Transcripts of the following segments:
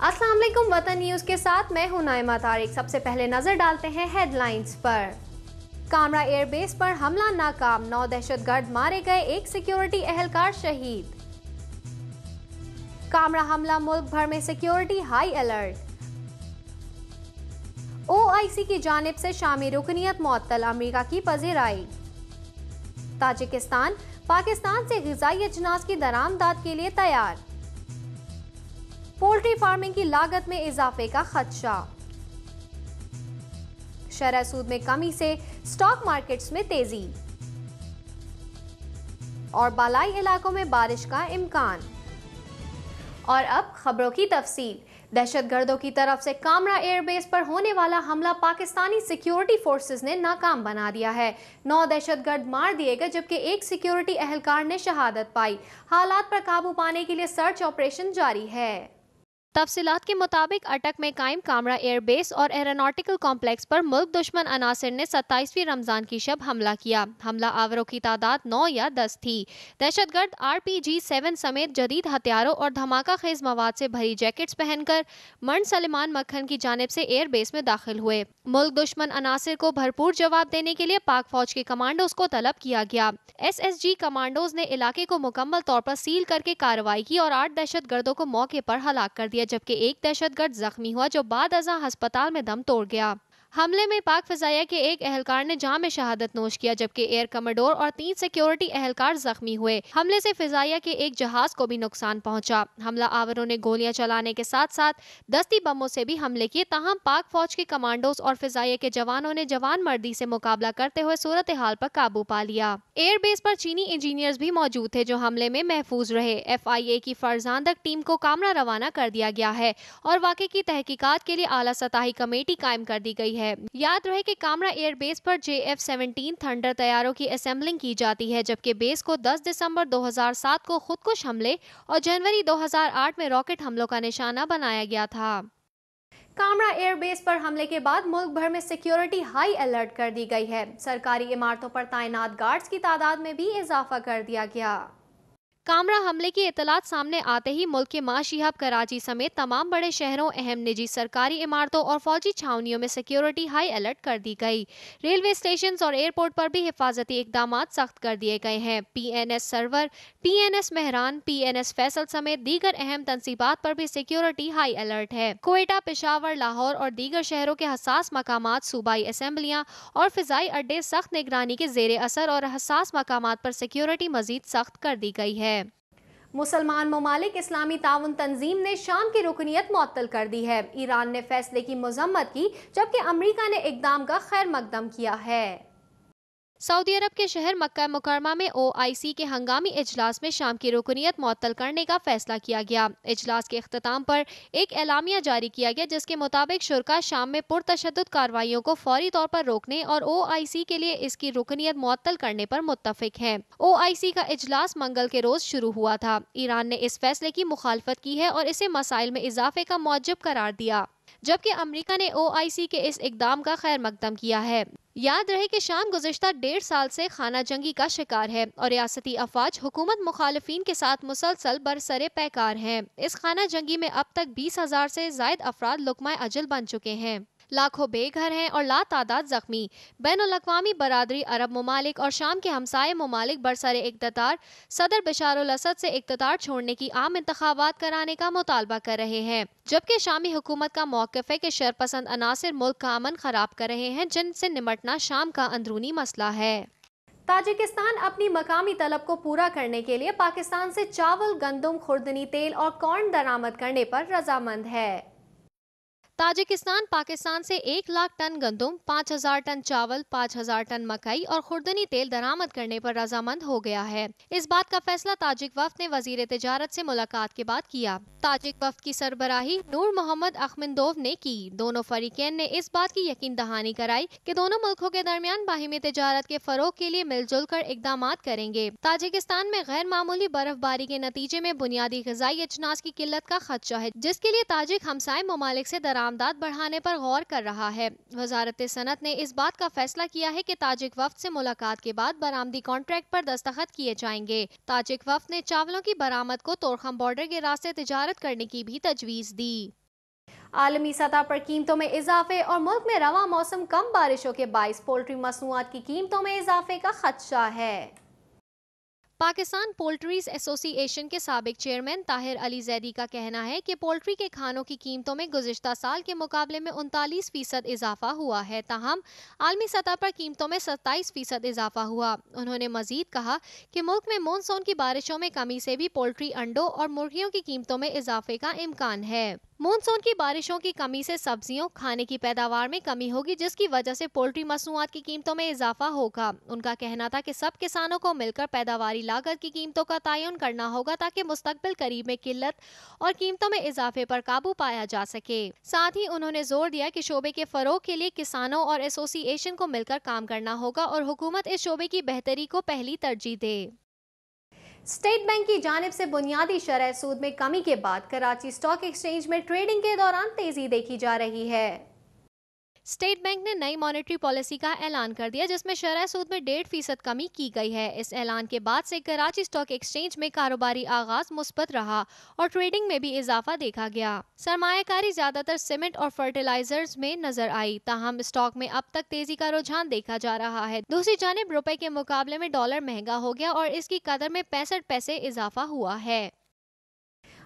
अस्सलाम वालेकुम वतन न्यूज़ के साथ मैं हूं नाइमा तारिक। सबसे पहले नजर डालते हैं हेडलाइंस पर। कामरा एयरबेस पर हमला नाकाम, 9 दहशतगर्द मारे गए, 1 सिक्योरिटी एहलकार शहीद। कामरा हमला, मुल्क भर में सिक्योरिटी हाई अलर्ट। OIC की जानिब से शामी रुकनियत मुअत्तल, अमेरिका की पज़ीराई। ताजिकिस्तान पाकिस्तान से ग़िज़ाई अजनास की दरामदाद के लिए तैयार। पोल्ट्री फार्मिंग की लागत में इजाफे का खदशा। शरह सूद में कमी से स्टॉक मार्केट्स में तेजी। और बालाई इलाकों में बारिश का इम्कान। और अब खबरों की तफसील। दहशतगर्दों की तरफ से कामरा एयरबेस पर होने वाला हमला पाकिस्तानी सिक्योरिटी फोर्सेस ने नाकाम बना दिया है। 9 दहशतगर्द मार दिए गए जबकि 1 सिक्योरिटी एहलकार ने शहादत पाई। हालात पर काबू पाने के लिए सर्च ऑपरेशन जारी है। तफसीलात के मुताबिक अटक में कायम कामरा एयरबेस और एरोनॉटिकल कॉम्प्लेक्स पर मुल्क दुश्मन अनासिर ने 27वीं रमजान की शब हमला किया। हमला आवरों की तादाद 9 या 10 थी। दहशतगर्द RPG-7 समेत जदीद हथियारों और धमाका खेज मवाद से भरी जैकेट्स पहनकर मंड सलेमान मक्खन की जानिब से एयरबेस में दाखिल हुए। मुल्क दुश्मन अनासिर को भरपूर जवाब देने के लिए पाक फौज के कमांडोज को तलब किया गया। SSG कमांडोज ने इलाके को मुकम्मल तौर पर सील करके कार्रवाई की और 8 दहशतगर्दों को मौके पर हलाक कर दिया, जबकि 1 दहशतगर्द जख्मी हुआ जो बाद अज़ां अस्पताल में दम तोड़ गया। हमले में पाक फिजाइया के 1 एहलकार ने जाम में शहादत नोश किया, जबकि एयर कमोडोर और 3 सिक्योरिटी एहलकार जख्मी हुए। हमले से फिजाइया के 1 जहाज को भी नुकसान पहुंचा। हमला आवरों ने गोलियां चलाने के साथ साथ दस्ती बमों से भी हमले किए, ताहम पाक फौज के कमांडोज और फिजाइया के जवानों ने जवान मर्दी से मुकाबला करते हुए सूरत हाल पर काबू पा लिया। एयरबेस पर चीनी इंजीनियर्स भी मौजूद थे जो हमले में महफूज रहे। FIA की फर्जांदक टीम को कामरा रवाना कर दिया गया है और वाक़े की तहकीकात के लिए आला सतही कमेटी कायम कर दी गई है। याद रहे कि कामरा एयरबेस पर JF-17 थंडर तैयारों की असेंबलिंग की जाती है, जबकि बेस को 10 दिसंबर 2007 को खुदकुश हमले और जनवरी 2008 में रॉकेट हमलों का निशाना बनाया गया था। कामरा एयरबेस पर हमले के बाद मुल्क भर में सिक्योरिटी हाई अलर्ट कर दी गई है। सरकारी इमारतों पर तैनात गार्ड्स की तादाद में भी इजाफा कर दिया गया। कामरा हमले की इतलात सामने आते ही मुल्क के माशी हब कराची समेत तमाम बड़े शहरों, अहम निजी सरकारी इमारतों और फौजी छावनियों में सिक्योरिटी हाई अलर्ट कर दी गई। रेलवे स्टेशन और एयरपोर्ट पर भी हिफाजती इकदामात सख्त कर दिए गए हैं। PNS Sarwar, PNS Mehran, PNS Faisal समेत दीगर अहम तंसीबात पर भी सिक्योरिटी हाई अलर्ट है। क्वेटा, पेशावर, लाहौर और दीगर शहरों के हसास मकामात, सूबाई असेंबलियाँ और फिजाई अड्डे सख्त निगरानी के जेर असर और हसास मकामात पर सिक्योरिटी मजीद सख्त कर दी गई है। मुसलमान ममालिक इस्लामी ताउन तंजीम ने शाम की रुकनियत मुअत्तल कर दी है। ईरान ने फैसले की मजम्मत की जबकि अमेरिका ने इकदाम का खैर मकदम किया है। सऊदी अरब के शहर मक्का मुकरमा में OIC के हंगामी इजलास में शाम की रुकनियत मुअत्तल करने का फैसला किया गया। इजलास के इख्तिताम पर एक एलामिया जारी किया गया जिसके मुताबिक शुरका शाम में पुरतशद्दुद कार्रवाइयों को फौरी तौर पर रोकने और OIC के लिए इसकी रुकनियत मुअत्तल करने पर मुत्तफिक हैं। OIC का इजलास मंगल के रोज शुरू हुआ था। ईरान ने इस फैसले की मुखालफत की है और इसे मसाइल में इजाफे का मौजब करार दिया, जबकि अमेरिका ने OIC के इस इकदाम का खैर मकदम किया है। याद रहे कि शाम गुज़िश्ता 1.5 साल से खाना जंगी का शिकार है और रियासती अफवाज हुकूमत मुखालिफिन के साथ मुसलसल बरसरे पैकार हैं। इस खाना जंगी में अब तक 20,000 से ज़ायद अफराद लुक़मा अजल बन चुके हैं। लाखों बेघर हैं और ला तादाद जख्मी। बैनुल-अक़वामी बरादरी, अरब ममालिक और शाम के हमसाये ममालिक बरसरे इक़्तिदार सदर बशारुल असद से इक़्तिदार छोड़ने की आम इंतखाबात कराने का मुतालबा कर रहे हैं, जबकि शामी हुकूमत का मौक़िफ़ है कि शरपसंद अनासिर मुल्क का अमन ख़राब कर रहे हैं, जिनसे निमटना शाम का अंदरूनी मसला है। ताजिकिस्तान अपनी मकामी तलब को पूरा करने के लिए पाकिस्तान से चावल, गंदम, खुर्दनी तेल और कॉर्न दरामद करने पर रजामंद है। ताजिकिस्तान पाकिस्तान से 1 लाख टन गंदम, 5,000 टन चावल, 5,000 टन मकई और खुर्दनी तेल दरामद करने पर रजामंद हो गया है। इस बात का फैसला ताजिक वफ्द ने वजीर तिजारत से मुलाकात के बाद किया। ताजिक वफ्द की सरबराही नूर मोहम्मद अखमिंदोव ने की। दोनों फरीकैन ने इस बात की यकीन दहानी कराई कि दोनों मुल्कों के दरमियान बाहिमी तिजारत के फरोग के लिए मिलजुल कर इकदामात करेंगे। ताजिकिस्तान में गैर मामूली बर्फबारी के नतीजे में बुनियादी ग़िज़ाई अजनास की किल्लत का खदशा है, जिसके लिए ताजिक हमसाये ममालिक से दरामदाद बढ़ाने पर गौर कर रहा है। वजारत सनत ने इस बात का फैसला किया है कि ताजिक वफ्द से मुलाकात के बाद बरामदी कॉन्ट्रैक्ट पर दस्तखत किए जाएंगे। ताजिक वफ्द ने चावलों की बरामद को तोरखम बॉर्डर के रास्ते तिजारत करने की भी तजवीज़ दी। عالمی سطح پر قیمتوں میں اضافے اور ملک میں رواں موسم کم بارشوں کے باعث پولٹری مصنوعات کی قیمتوں میں اضافے کا خدشہ ہے۔ پاکستان پولٹریز ایسوسی ایشن کے سابق چیئرمین طاہر علی زیدی کا کہنا ہے کہ پولٹری کے کھانوں کی قیمتوں میں گزشتہ سال کے مقابلے میں 39% اضافہ ہوا ہے، تاہم عالمی سطح پر قیمتوں میں 27% اضافہ ہوا۔ انہوں نے مزید کہا کہ ملک میں مون سون کی بارشوں میں کمی سے بھی پولٹری انڈوں اور مرغیوں کی قیمتوں میں اضافے کا امکان ہے۔ مون سون کی بارشوں کی کمی سے سبزیوں کھانے کی پیداوار میں کمی ہوگی، جس کی وجہ سے پولٹری مصنوعات کی قیمتوں میں اضافہ ہوگا۔ ان کا کہنا تھا کہ سب کسانوں کو مل کر پیداواری لاگت کی قیمتوں کا تعین کرنا ہوگا تاکہ مستقبل قریب میں قلت اور قیمتوں میں اضافے پر قابو پایا جا سکے۔ ساتھ ہی انہوں نے زور دیا کہ شعبے کے فروغ کے لیے کسانوں اور ایسوسی ایشن کو مل کر کام کرنا ہوگا اور حکومت اس شعبے کی بہتری کو پہلی ترجیح دے۔ اسٹیٹ بینک کی جانب سے بنیادی شرح سود میں کمی کے بعد کراچی اسٹاک ایکسچینج میں ٹریڈنگ کے دوران تیزی دیکھی جا رہی ہے۔ اسٹیٹ بینک نے نئی مانیٹری پالیسی کا اعلان کر دیا جس میں شرح سود میں 1.5% کمی کی گئی ہے۔ اس اعلان کے بعد سے کراچی اسٹاک ایکسچینج میں کاروباری آغاز مثبت رہا اور ٹریڈنگ میں بھی اضافہ دیکھا گیا۔ سرمایہ کاری زیادہ تر سیمنٹ اور فرٹیلائزرز میں نظر آئی، تاہم اسٹاک میں اب تک تیزی کا رجحان دیکھا جا رہا ہے۔ دوسری جانب روپے کے مقابلے میں ڈالر مہنگا ہو گیا اور اس کی قدر میں 65 پیسے اضافہ ہوا ہے۔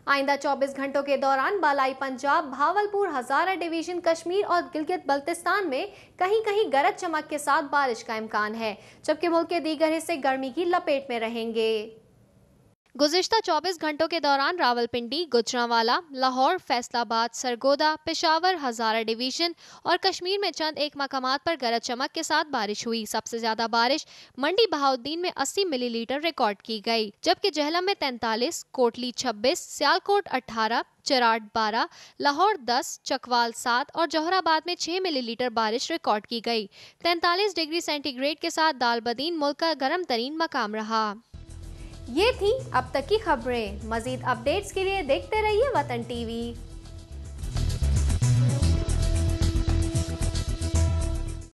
آئندہ 24 گھنٹوں کے دوران بالائی پنجاب، بھاولپور، ہزارہ ڈویژن، کشمیر اور گلگت بلتستان میں کہیں کہیں گرج چمک کے ساتھ بارش کا امکان ہے، جبکہ ملک کے دیگر حصے گرمی کی لپیٹ میں رہیں گے۔ گزشتہ 24 گھنٹوں کے دوران راولپنڈی، گوجرانوالا، لاہور، فیصل آباد، سرگودا، پشاور، ہزارہ ڈویژن اور کشمیر میں چند ایک مقامات پر گرج چمک کے ساتھ بارش ہوئی۔ سب سے زیادہ بارش منڈی بہاؤالدین میں 80 ملی لیٹر ریکارڈ کی گئی، جبکہ جہلم میں 43، کوٹلی 26، سیالکوٹ 18، چراٹ 12، لاہور 10، چکوال 7 اور جوہر آباد میں 6 ملی لیٹر بارش ریکارڈ کی گئی۔ 43 ڈگری سینٹی گریڈ کے ساتھ دالبدین ملک کا گرم ترین مقام رہا۔ یہ تھی اب تک کی خبریں۔ مزید اپڈیٹس کے لیے دیکھتے رہیے وطن ٹی وی۔